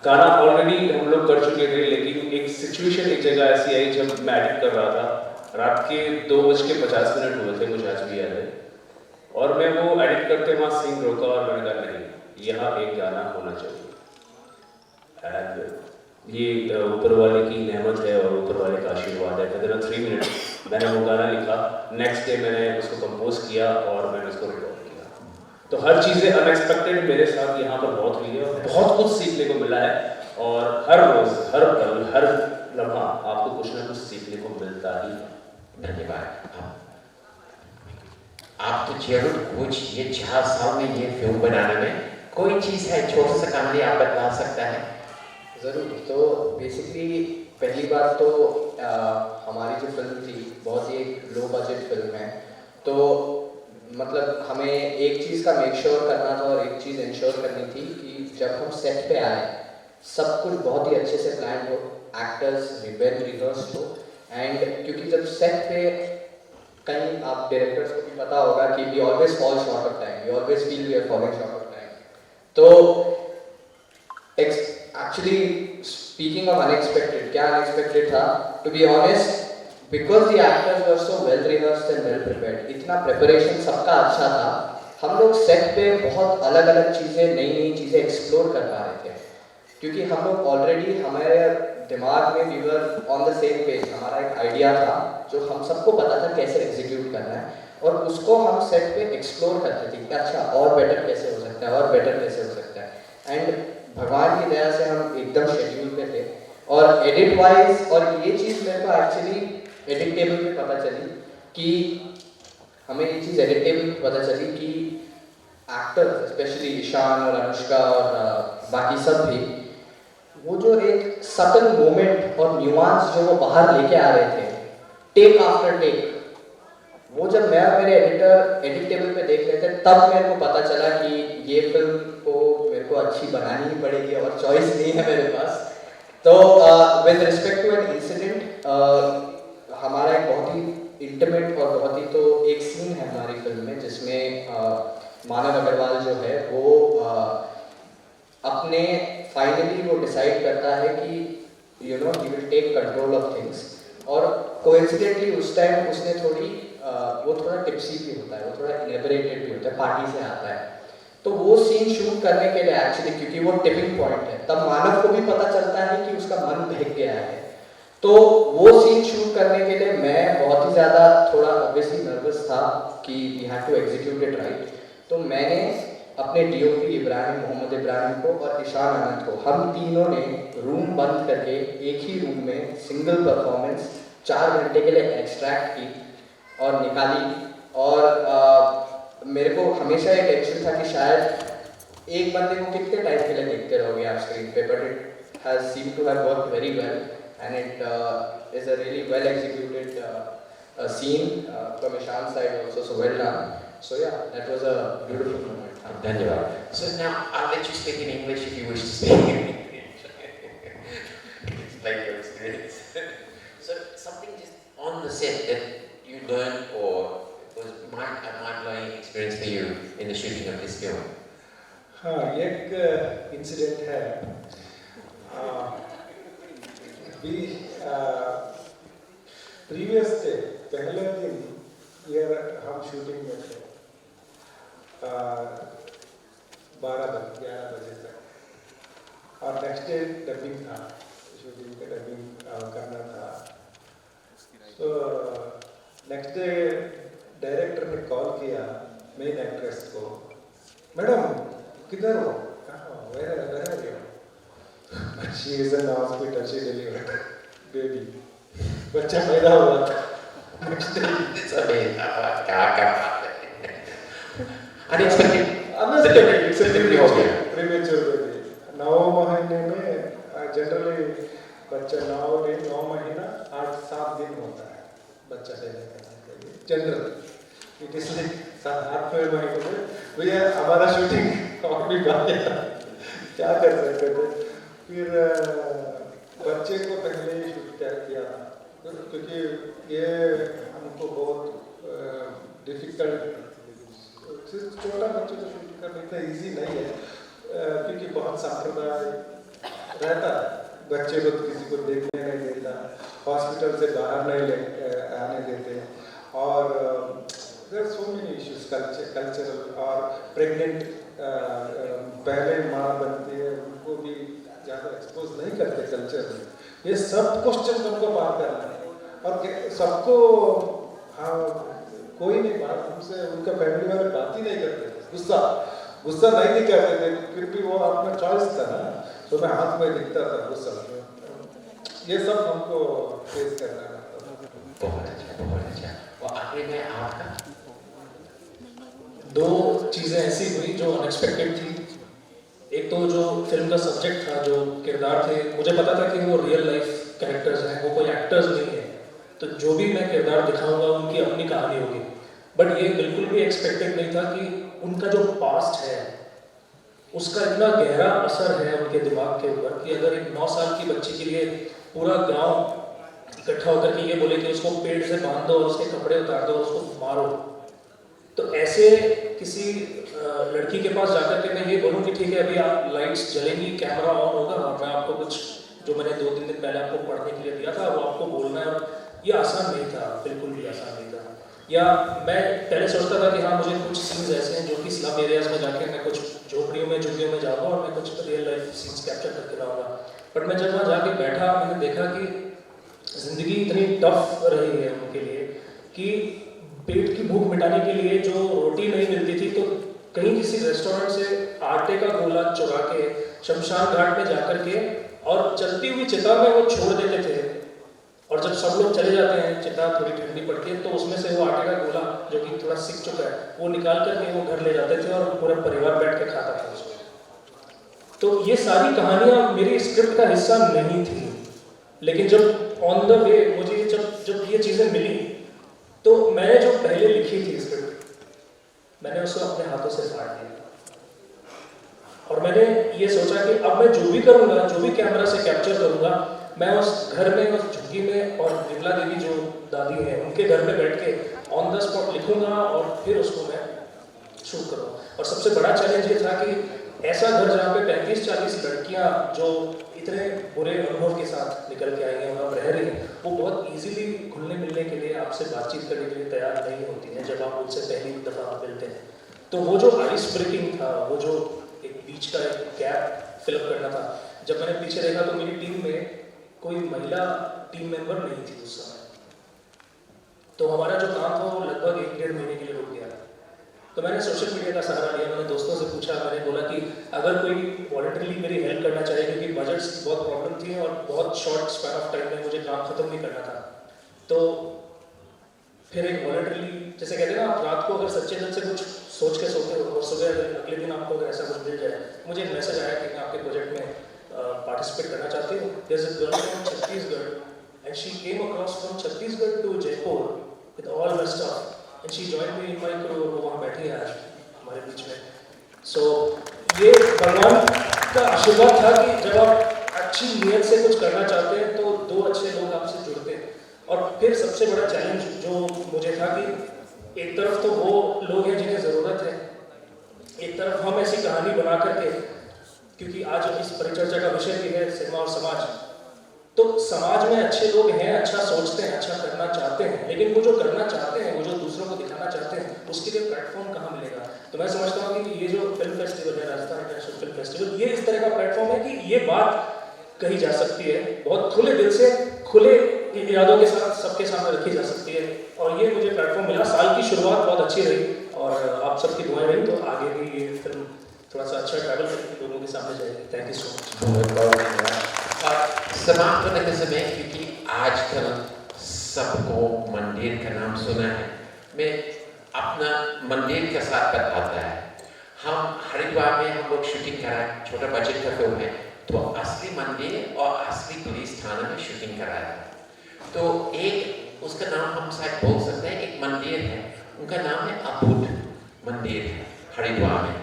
गाना ऑलरेडी हम लोग कर चुके थे, लेकिन एक सिचुएशन एक जगह ऐसी आई जब मैं एडिट कर रहा था, रात के 2:50 हुए थे, मुझे आज भी याद है, और मैं वो एडिट करते वहाँ सीन रोका और मैंने कहा नहीं, यहाँ एक गाना होना चाहिए। एंड ये ऊपर वाले की नेमत है और ऊपर वाले का आशीर्वाद है। विदिन 3 मिनट मैंने वो गाना लिखा, नेक्स्ट डे मैंने उसको कंपोज किया और मैंने उसको रिकॉर्ड किया। तो हर चीज़ें अनएक्सपेक्टेड मेरे साथ यहाँ पर बहुत हुई है और बहुत कुछ सीखने को मिला है, और हर रोज़, हर पल, हर लम्हा आपको कुछ ना कुछ सीखने को मिलता ही है। धन्यवाद। आप तो जरूर कुछ ये 4 साल में ये फिल्म बनाने में कोई चीज़ है, छोटा सा कहानी आप बता सकता है? ज़रूर। तो बेसिकली पहली बात तो हमारी जो फिल्म थी बहुत ही एक लो बजट फिल्म है, तो मतलब हमें एक चीज़ का मेक श्योर करना था और एक चीज़ इंश्योर करनी थी कि जब हम सेट पे आए सब कुछ बहुत ही अच्छे से प्लान हो, एक्टर्स वेल रिहर्स्ड हो, एंड क्योंकि जब सेट पे कहीं आप डायरेक्टर्स को भी पता होगा कि we always fall short of time, we always feel we are falling short of time. तो एक्चुअली स्पीकिंग ऑफ अनएक्सपेक्टेड, क्या अनएक्सपेक्टेड था, to be honest, because the actors were so well rehearsed and well prepared, इतना preparation सबका अच्छा था, हम लोग set पे बहुत अलग अलग चीज़ें, नई नई चीज़ें एक्सप्लोर कर पा रहे थे, क्योंकि हम लोग ऑलरेडी हमारे दिमाग में we were on the same page, हमारा एक आइडिया था जो हम सबको पता था कैसे एग्जीक्यूट करना है, और उसको हम सेट पे एक्सप्लोर करते थे कि अच्छा और बेटर कैसे हो सकता है, और बेटर कैसे हो सकता है। एंड भगवान की दया से हम एकदम शेड्यूल पे थे, और एडिट वाइज, और ये चीज़ मेरे को एक्चुअली एडिट टेबल पे पता चली कि हमें ये चीज़ एडिट टेबल पे पता चली कि एक्टर्स स्पेशली ईशान और अनुष्का और बाकी सब भी, वो जो एक सटल मोमेंट और न्यूआंस जो वो बाहर लेके आ रहे थे टेक आफ्टर टेक, वो जब मैं और मेरे एडिटर एडिट टेबल पे देख रहे थे तब मेरे को पता चला कि ये फिल्म को मेरे को अच्छी बनानी ही पड़ेगी और चॉइस नहीं है मेरे पास। तो with respect to an incident, हमारा एक बहुत ही इंटीमेट और बहुत ही, तो एक सीन है हमारी फिल्म में जिसमें मानव अग्रवाल जो है वो अपने फाइनली वो डिसाइड करता है कि you know he will take control of things, और कोइंसिडेंटली उस टाइम उसने थोड़ी वो थोड़ा टिप्सी भी होता है, वो थोड़ा इलेबरेटेड भी होता है, पार्टी से आता है, तो वो सीन शूट करने के लिए एक्चुअली क्योंकि वो टिपिंग पॉइंट है, तब मानव को भी पता चलता है कि उसका मन बहक गया है, तो वो सीन शूट करने के लिए मैं बहुत ही ज़्यादा थोड़ा ऑब्वियसली नर्वस था कि we have to execute it right. तो मैंने अपने डीओपी इब्राहिम, मोहम्मद इब्राहिम को और ईशान आनंद को, हम तीनों ने रूम बंद करके एक ही रूम में सिंगल परफॉर्मेंस 4 घंटे के लिए एक्सट्रैक्ट की और निकाली, और मेरे को हमेशा ये टेंशन था कि शायद एक बंदे को कितने टाइम के लिए देखते रहोगे आप स्क्रीन पे, but it has seem to have worked very well and it is a really well executed scene from Ishan's side also, so well done. So yeah, that was a beautiful moment. धन्यवाद. So now I'll let you speak in English if you wish to speak in English. It's like your experience. So something just on the set that you learned or was a mind-blowing experience for you in the shooting of this film. हाँ, एक incident है, previous day पहले दिन ये हम shooting में थे 11 बजे तक, और नेक्स्ट डे डबिंग था, शूटिंग का डबिंग करना था। तो नेक्स्ट डे डायरेक्टर ने कॉल किया मेन एक्ट्रेस को, मैडम किधर हो, where she is in hospital, she delivered baby, बच्चा पैदा हुआ था नेक्स्ट डे। प्रीमेच्योर बेबी, 9 महीने में जनरली बच्चा 9 महीना 8-7 दिन होता है बच्चा पैदा करने के लिए जनरल, इट इज लाइक 7-8 महीने में। भैया हमारा शूटिंग और भी बाकी क्या कर सकते थे। फिर बच्चे को पहले ही शूट किया था, क्योंकि ये हमको बहुत डिफिकल्ट, छोटा बच्चे को शूट करना इतना ईजी नहीं है, क्योंकि बहुत सांप्रदाय रहता है, बच्चे को किसी को देखने नहीं देता, हॉस्पिटल से बाहर नहीं आने देते, और there so many issues cultural, और प्रेग्नेंट पहले माँ बनती है उनको भी ज़्यादा एक्सपोज नहीं करते कल्चर में। ये सब क्वेश्चन हमको पार करना है, और सबको, हाँ कोई नहीं बात हमसे, उनका फैमिली वाले बात ही नहीं करते, गुस्सा नहीं दिखाते थे, फिर भी वो अपना चॉइस था ना, तो मैं हाथ में दिखता था गुस्सा। ये सब हमको फेस करना था। बहुत अच्छा। और आखिर में आपका? दो चीज़ें ऐसी हुई जो अनएक्सपेक्टेड थी। एक तो जो फिल्म का सब्जेक्ट था, जो किरदार थे, मुझे पता था कि वो रियल लाइफ कैरेक्टर्स हैं, वो कोई एक्टर्स नहीं है, तो जो भी मैं किरदार दिखाऊंगा उनकी अपनी कहानी होगी। बट ये बिल्कुल भी एक्सपेक्टेड नहीं था कि उनका जो पास्ट है उसका इतना गहरा असर है उनके दिमाग के ऊपर, कि अगर एक 9 साल की बच्ची के लिए पूरा गांव इकट्ठा होकर के ये बोले कि उसको पेड़ से बांध दो और उसके कपड़े उतार दो और उसको मारो, तो ऐसे किसी लड़की के पास जाकर के मैं ये बोलूँ कि ठीक है अभी आप लाइट्स जलेंगी, कैमरा ऑन होगा और मैं आपको कुछ जो मैंने 2-3 दिन पहले आपको पढ़ने के लिए दिया था वो आपको बोलना है, और ये आसान नहीं था, बिल्कुल भी आसान नहीं था। या मैं पहले सोचता था कि हाँ मुझे कुछ सीन्स ऐसे हैं जो कि स्लम एरियाज में जाके मैं कुछ झोपड़ियों में झुग्गियों में जाऊँगा और मैं कुछ रियल लाइफ सीन्स कैप्चर करके लाऊंगा। बट मैं जब वहाँ जाके बैठा, मैंने देखा कि ज़िंदगी इतनी टफ रही है उनके लिए कि पेट की भूख मिटाने के लिए जो रोटी नहीं मिलती थी, तो कहीं किसी रेस्टोरेंट से आटे का गोला चुरा के शमशान घाट में जाकर के और चलती हुई चिता में वो छोड़ देते थे, और जब सब लोग चले जाते हैं, चिता थोड़ी ठंडी पड़ती है, तो उसमें से वो आटे का गोला जो कि थोड़ा सिक चुका है वो निकाल करके वो घर ले जाते थे और पूरा परिवार बैठ के खाता था उसको। तो ये सारी कहानियाँ मेरी स्क्रिप्ट का हिस्सा नहीं थी, लेकिन जब ऑन द वे मुझे जब ये चीज़ें मिली, तो मैंने जो पहले लिखी थी स्क्रिप्ट, मैंने उसको अपने हाथों से फाड़ दिया, और मैंने ये सोचा कि अब मैं जो भी करूँगा, जो भी कैमरा से कैप्चर करूँगा, मैं उस घर में, उस झुग्गी में, और विमला देवी जो दादी हैं उनके घर में बैठ के ऑन द स्पॉट लिखूँगा और फिर उसको मैं शूट करूँगा। और सबसे बड़ा चैलेंज ये था कि ऐसा घर जहाँ पे 35-40 लड़कियाँ जो इतने बुरे अनुभव के साथ निकल के आई हैं और अब रह रही हैं, वो बहुत इजीली घुलने मिलने के लिए, आपसे बातचीत करने के लिए तैयार नहीं होती हैं जब आप उनसे पहली दफ़ा मिलते हैं। तो वो जो आइस ब्रेकिंग था, वो जो एक बीच का एक गैप फिलअप करना था, जब मैंने पीछे देखा तो मेरी टीम में कोई महिला टीम मेंबर नहीं थी उस समय, तो हमारा जो काम था वो लगभग 1-1.5 महीने के लिए रुक गया। तो मैंने सोशल मीडिया का सहारा लिया, मैंने दोस्तों से पूछा, मैंने बोला कि अगर कोई वॉलंटरीली मेरी हेल्प करना चाहे, क्योंकि बजट्स की बहुत प्रॉब्लम थी और बहुत शॉर्ट स्पैन ऑफ टाइम में मुझे काम खत्म नहीं करना था। तो फिर एक वॉलंटरीली, जैसे कहते हैं ना, आप रात को अगर सच्चे दिल से कुछ सोच के सोते हो और सुबह अगले दिन आपको अगर ऐसा कुछ मिल जाए, मुझे एक मैसेज आया कि मैं आपके प्रोजेक्ट में पार्टिसिपेट करना चाहती हूँ। There's a girl from Chhattisgarh and she came across from Chhattisgarh to Jaipur with all her stuff and she joined me in my crew। वो वहाँ बैठी है आज हमारे बीच में। So ये भगवान का आशीर्वाद था कि जब आप अच्छी नीयत से कुछ करना चाहते हैं तो 2 अच्छे लोग आपसे जुड़ते हैं। और फिर सबसे बड़ा चैलेंज जो मुझे था कि एक तरफ तो वो लोग हैं जिन्हें ज़रूरत है, एक तरफ हम ऐसी कहानी बना करके, क्योंकि आज इस परिचर्चा का विषय भी है सिनेमा और समाज, तो समाज में अच्छे लोग हैं, अच्छा सोचते हैं, अच्छा करना चाहते हैं, लेकिन वो जो करना चाहते हैं, वो जो दूसरों को दिखाना चाहते हैं, उसके लिए प्लेटफॉर्म कहाँ मिलेगा। तो मैं समझता हूँ कि ये जो फिल्म फेस्टिवल है, राजस्थान इंटरनेशनल फिल्म फेस्टिवल, ये इस तरह का प्लेटफॉर्म है कि ये बात कही जा सकती है, बहुत खुले दिल से, खुले इरादों के साथ सबके सामने रखी जा सकती है, और ये मुझे प्लेटफॉर्म मिला। साल की शुरुआत बहुत अच्छी रही और आप सबकी दुआएं रही, तो आगे भी ये फिल्म थोड़ा सा अच्छा ट्रैवल करके लोगों के सामने जाएगी। Thank you so much. समाप्त होने के समय, क्योंकि आजकल सबको मंदिर का नाम सुना है, मैं अपना मंदिर के साथ बताता है। हम हरिद्वार में हम लोग शूटिंग कराए, छोटा बजट का फिल्म है, तो असली मंदिर और असली पुलिस थाना में शूटिंग कराया था। तो एक उसका नाम हम शायद बोल सकते हैं, एक मंदिर है, उनका नाम है अद्भुत मंदिर है हरिद्वार में।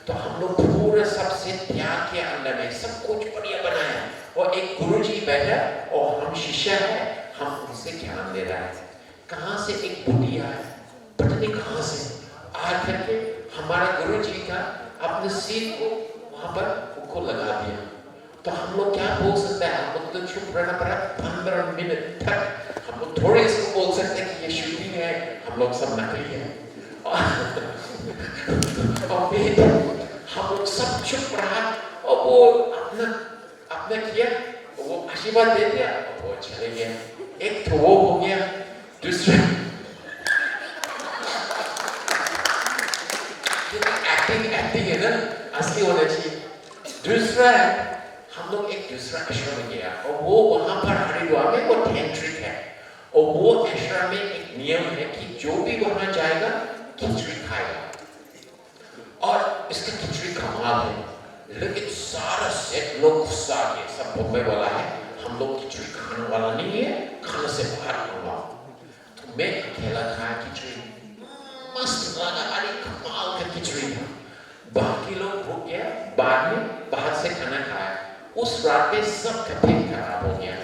तो हम लोग पूरा सबसे त्याग के अंदर में सब कुछ बढ़िया बनाया और एक गुरुजी बैठा और हम शिष्य हैं, हम उनसे ज्ञान ले रहे हैं। कहाँ से एक बुढ़िया है, पता नहीं कहाँ से आकर के हमारे गुरुजी का अपने सिर को वहाँ पर उनको लगा दिया। तो हम लोग क्या बोल सकते हैं? हम लोग तो चुप रहना पड़ा 15 मिनट तक। हम लोग थोड़े इसको बोल सकते हैं कि ये शूटिंग है, हम लोग सब नकली है। और फिर हम लोग सब चुप रहा और वो अपना किया, वो आशीर्वाद दे दिया और वो चले गया। एक तो वो हो गया, दूसरा एक्टिंग है ना, असली होना चाहिए। दूसरा हम लोग एक दूसरा आश्रम में गया और वो वहाँ पर हरिद्वार में वो टेंट्रिक है और वो आश्रम में एक नियम है कि जो भी वहाँ जाएगा खिचड़ी खाएगा और इसका खिचड़ी कमाल है। लेकिन सारा सेट लोग गुस्सा आ गए, सब बॉम्बे वाला है, हम लोग खिचड़ी खाने वाला नहीं है, खाने से बाहर होगा। तो मैं अकेला खाया खिचड़ी, मस्त लगा, अरे कमाल का खिचड़ी था। बाकी लोग भूख गया, बाद में बाहर से खाना खाया, उस रात में सब का पेट खराब हो गया।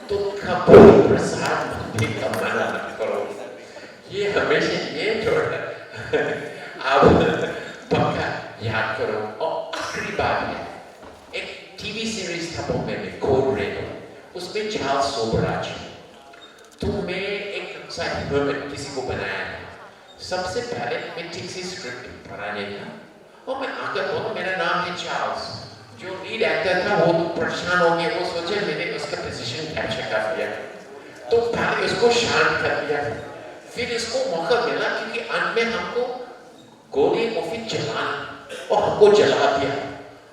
तो कभी प्रसाद मंदिर का मना न करो, ये हमेशा ये जोड़ा अब पक्का याद करो। और आखिरी बात है, एक टीवी सीरीज था बॉम्बे में, कोड रेड, उसमें चार्ल्स सोबराज, तो मैं एक किसी को बनाया था। सबसे पहले मैं ठीक से स्क्रिप्ट पढ़ाने था और मैं आकर बोला मेरा नाम है चार्ल्स। जो लीड एक्टर था वो तो परेशान हो गया, वो सोचे मैंने उसका पोजीशन कैप्चर कर दिया, तो पहले उसको शांत कर दिया, फिर इसको मौका मिला क्योंकि अंत में हमको गोली और फिर जलाना और हमको जला दिया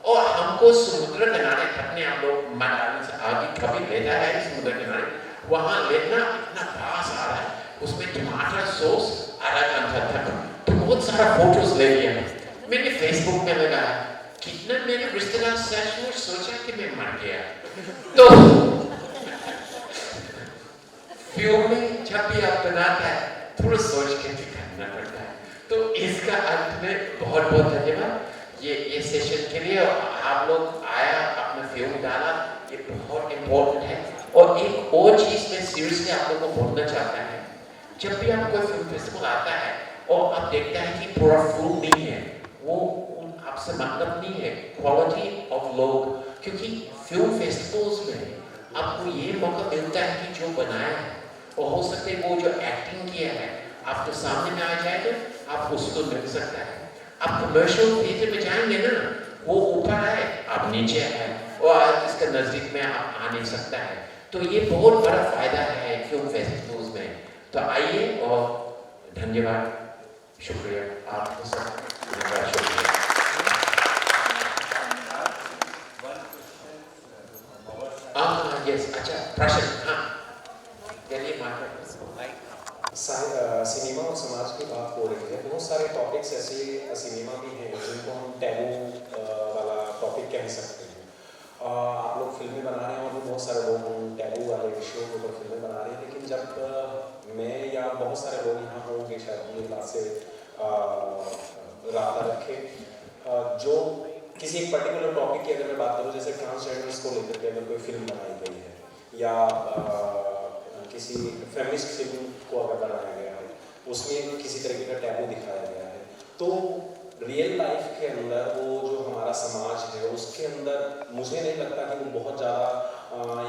और हमको समुद्र किनारे तकने हम लोग मनाली से आगे कभी लेता है समुद्र किनारे, वहाँ लेना इतना पास आ रहा है, उसमें टमाटर सॉस आधा घंटा तक, तो बहुत सारा फोटोज ले लिया मैंने फेसबुक में लगाया। कितने मेरे रिश्तेदार सचमुच सोचा कि मैं मर गया। तो फिल्म में जब भी आप बनाता है थोड़ा सोच के करना पड़ता है। तो इसका अंत में बहुत बहुत धन्यवाद ये सेशन के लिए। आप लोग आया, अपना फिल्म डाला, ये बहुत इम्पोर्टेंट है। और एक और चीज मैं सीरियसली आप लोगों को बोलना चाहता है, जब भी आप कोई फिल्म फेस्टिवल आता है और आप देखते हैं कि पूरा फुल नहीं है, वो आपसे मतलब नहीं है, क्वालिटी ऑफ लोग, क्योंकि फिल्म फेस्टिवल्स में आपको ये मौका मिलता है कि जो बनाया है और हो सकता है वो जो एक्टिंग किया है आपके सामने में आ जाए तो आप उसको मिल सकता है। आप कमर्शियल थिएटर में जाएंगे ना, वो ऊपर है आप नीचे है और इसका नजदीक में आप आ नहीं सकता है। तो ये बहुत बड़ा फायदा है फिल्म फेस्टिवल्स में। तो आइए और धन्यवाद, शुक्रिया आपको सब, शुक्रिया। यस, अच्छा प्रश्न, हाँ चलिए माता। सिनेमा और समाज की बात हो रही है, बहुत सारे टॉपिक्स ऐसे सिनेमा में हैं जिनको हम टैबू वाला टॉपिक कह सकते हैं। आप लोग फिल्में बना रहे हैं और भी बहुत सारे लोग टैबू वाले विषयों के ऊपर फिल्में बना रहे हैं, लेकिन जब मैं या बहुत सारे लोग यहाँ होंगे शायद मेरी बात से रब्ता रखे, जो किसी एक पर्टिकुलर टॉपिक की अगर मैं बात करूँ, जैसे ट्रांसजेंडर्स को लेकर के अगर कोई फिल्म बनाई गई है या किसी फेमिनिस्ट फिल्म को अगर बनाया गया है, उसमें किसी तरीके का टैबू दिखाया गया है, तो रियल लाइफ के अंदर वो जो हमारा समाज है उसके अंदर मुझे नहीं लगता कि वो बहुत ज़्यादा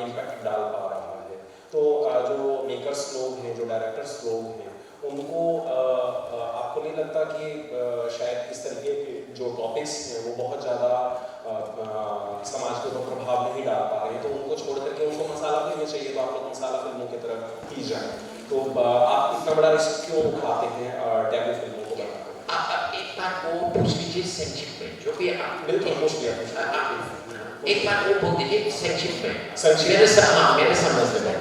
इम्पैक्ट डाल पा रहा है। तो जो मेकर्स लोग हैं, जो डायरेक्टर्स लोग हैं, उनको आपको नहीं लगता कि शायद इस तरीके के जो टॉपिक्स हैं वो बहुत ज़्यादा समाज के ऊपर प्रभाव नहीं डाल पा रहे हैं, तो उनको छोड़ करके उनको मसाला फिल्में चाहिए, तो आप लोग मसाला फिल्मों की तरफ ही जाएं। तो आप इतना बड़ा रिस्क क्यों उठाते हैं टैबू फिल्मों को बनाकर? एक बार वो पूछ लीजिए संक्षिप्त में, जो भी आप बिल्कुल पूछ लिया। एक बार वो बोल दीजिए संक्षिप्त में, मेरे समझ में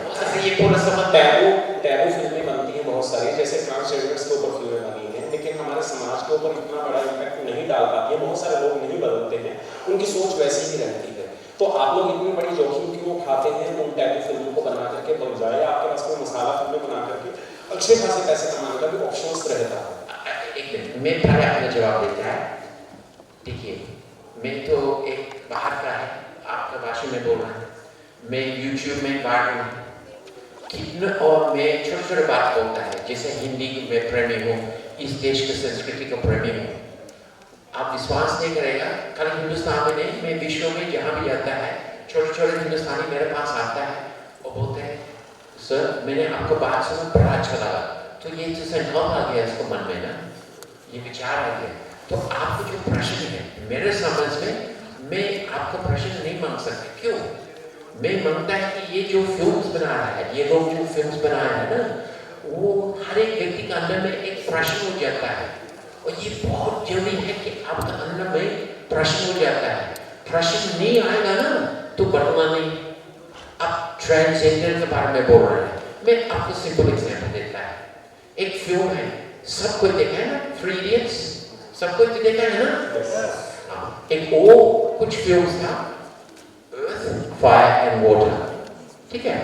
ये पूरा समझ। टैबू फिल्में बनती हैं बहुत सारी, जैसे ट्रांसजेंडर्स के ऊपर फिल्में बनी हैं, लेकिन हमारे समाज के ऊपर इतना बड़ा इम्पैक्ट नहीं डाल पाती है, बहुत सारे लोग नहीं बदलते हैं, उनकी सोच वैसी ही रहती है। तो आप लोग इतनी बड़ी जोखिम क्यों उठाते हैं उन टैबू फिल्मों को बना करके, बजाय आपके पास में मसाला फिल्में बना करके अच्छे खासे पैसे कमाने का भी ऑप्शंस रहता है? एक मिनट, मैं पहले आपने जवाब देता है। देखिए, मैं तो एक बाहर का है, आपका भाषा भाषा में बोल रहा हूँ, मैं YouTube में गा रहा हूँ, कितना और मैं छोटे-छोटे बात बोलता है, जैसे हिंदी की मैं प्रेमी हूँ, इस देश की संस्कृति का प्रेमी हूँ। आप विश्वास नहीं करेगा, कल हिंदुस्तान में नहीं, मैं विश्व में जहाँ भी जाता है, छोटे-छोटे हिंदुस्तानी मेरे पास आता है और बोलते हैं, सर मैंने आपको बात सुना, बड़ा अच्छा लगा, तो ये जो संकल्प आ गया इसको मन में ना, ये विचार आ गया। तो आपको जो प्रश्न है, मेरे समझ में मैं आपको प्रश्न नहीं मांग सकता, क्यों? मैं मानता है कि ये जो फिल्म्स बना रहा है, ये लोग जो फिल्म्स बना रहे हैं ना, वो हर एक व्यक्ति के अंदर में एक प्रश्न हो जाता है और ये बहुत जरूरी है कि आपके अंदर में प्रश्न हो जाता है। प्रश्न नहीं आएगा ना तो बढ़ना नहीं। आप ट्रांसजेंडर के बारे में बोल रहे हैं, मैं आपको सिंपल एग्जांपल देता है। एक फिल्म है, सब कोई देखा है ना, 3 Idiots, सब कोई देखा है ना? एक वो कुछ फिल्म्स था, फायर एंड वाटर, ठीक है,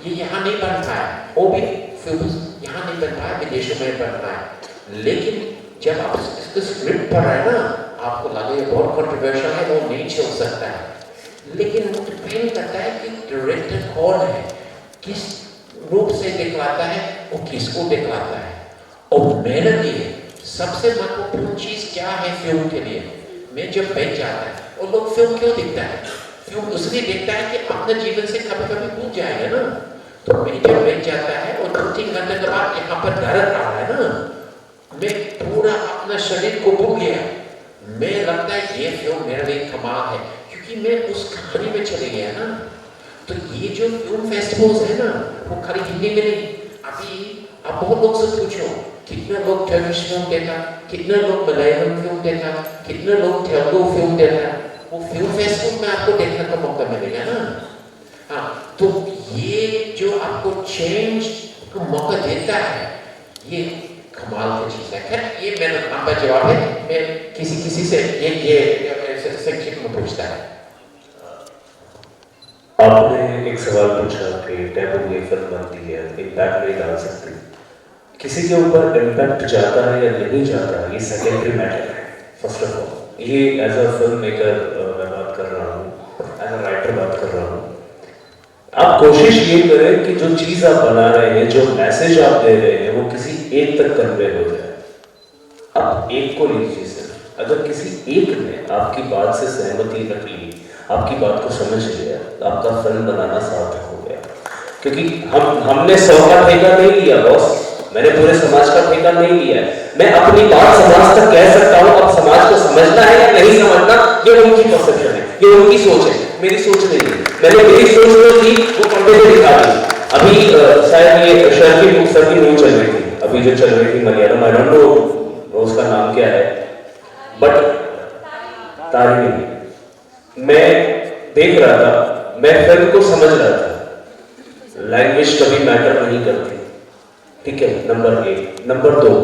ये यहाँ नहीं बन पाया, वो भी फिल्म्स यहाँ नहीं बन पाया, विदेशों में बन पाया। लेकिन जब आप इसको स्क्रिप्ट पढ़ रहे हैं ना, आपको लगे बहुत कंट्रोवर्शियल है, वो नहीं चल सकता है। लेकिन वो डिपेंड करता है कि डायरेक्टर कौन है, किस रूप से दिखलाता है, वो किसको दिखलाता है। और मेरे लिए सबसे महत्वपूर्ण चीज क्या है फिल्म के लिए, मैं जब बैठ जाता है, और लोग फिल्म क्यों देखता है? फिल्म उसलिए देखता है कि अपने जीवन से कभी-कभी भूल जाएगा ना। तो मैं जब बैठ जाता है और 2-3 घंटे के बाद यहाँ पर दर्द आ रहा है ना, मैं पूरा अपना शरीर को भूल गया। मैं लगता है ये फिल्म मेरे लिए कमाल है, क्योंकि मैं उस कहानी में चले गया ना। तो ये जो फिल्म फेस्टिवल्स है ना, वो खाली हिंदी में नहीं, अभी आप बहुत लोग से पूछो, कितने लोग टर्किश फिल्म देखा, कितने लोग मलयालम फिल्म देखा, कितने लोग तेलुगु फिल्म देखा, वो फिल्म फेस्टिवल में आपको देखने का मौका मिलेगा ना। हाँ, तो ये जो आपको चेंज का मौका देता है, ये कमाल की चीज है। खैर ये मेरा लंबा जवाब है, मैं किसी से ये संक्षिप्त में पूछता है। आपने एक सवाल पूछा कि टैबू ये फिल्म बनती है, इम्पैक्ट नहीं डाल सकती। किसी के ऊपर इम्पैक्ट जाता है या नहीं जाता है, ये सेकेंडरी मैटर है। फर्स्ट ऑफ ऑल ये एज अ फिल्म मेकर मैं बात कर रहा हूँ, एज अ राइटर बात कर रहा हूँ। आप कोशिश ये करें कि जो चीज़ आप बना रहे हैं, जो मैसेज आप दे रहे हैं, वो किसी एक तक कन्वे हो जाए। आप एक को लीजिए सिर्फ, अगर किसी एक ने आपकी बात से सहमति रख ली, आपकी बात को समझ लिया, आपका फिल्म बनाना सार्थक हो गया। क्योंकि हमने 100 का ठेका नहीं लिया बॉस, मैंने पूरे समाज का ठेका नहीं लिया है। मैं अपनी बात समाज तक कह सकता हूँ, अब समाज को समझना है या नहीं समझना, ये उनकी परसेप्शन है, ये उनकी सोच है, मेरी सोच नहीं है। मैंने मेरी सोच जो थी वो कंधे पे दिखा दी। अभी शायद ये शहर की न्यूज चल रही थी, अभी जो चल रही थी मलयालम, आई डोंट नो उसका नाम क्या है, बट तारिणी, मैं देख रहा था, मैं फिल्म को समझ रहा था। लैंग्वेज कभी मैटर नहीं करती, ठीक है, नंबर 1। नंबर 2,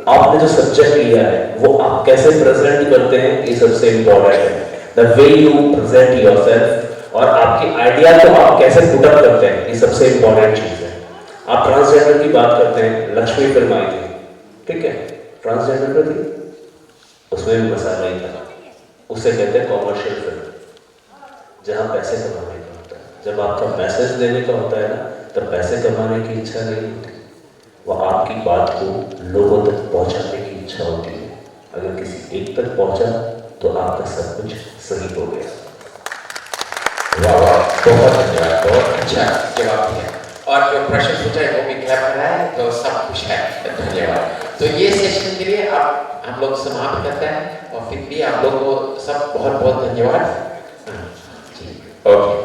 आपने जो सब्जेक्ट लिया है वो आप कैसे प्रेजेंट करते हैं, ये सबसे इंपॉर्टेंट है। The way you present yourself और आपकी आइडिया को आप कैसे पुट अप करते हैं, ये सबसे इंपॉर्टेंट चीज है। आप ट्रांसजेंडर की बात करते हैं, लक्ष्मी फिल्म आई थी, ठीक है, ट्रांसजेंडर पे थी, उसमें भी मसाला ही था। उसे कहते हैं कॉमर्शियल फिल्म, जहां पैसे कमाने का होता है। जब आपका मैसेज देने का होता है ना, तब पैसे कमाने की इच्छा नहीं होती, वो आपकी बात को लोगों तक पहुंचाने की इच्छा होती है। अगर किसी एक तक पहुंचा तो आपका सब कुछ सही हो गया। वाह वाह, बहुत धन्यवाद, बहुत अच्छा जवाब दिया। और जो प्रश्न पूछा है वो भी क्लियर कर रहा है, तो सब कुछ है, धन्यवाद। तो ये सेशन के लिए आप हम लोग समाप्त करते हैं, और फिर भी आप लोगों को सब बहुत बहुत धन्यवाद। ओके।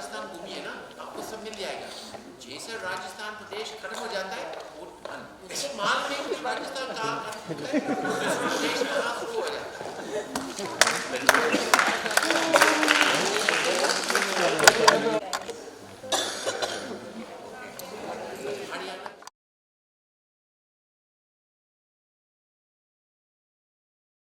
राजस्थान घूमिए ना, आपको सब मिल जाएगा। जैसे राजस्थान प्रदेश खत्म हो जाता है, वो उसको माल में कि राजस्थान कहाँ खत्म होता है, प्रदेश कहाँ शुरू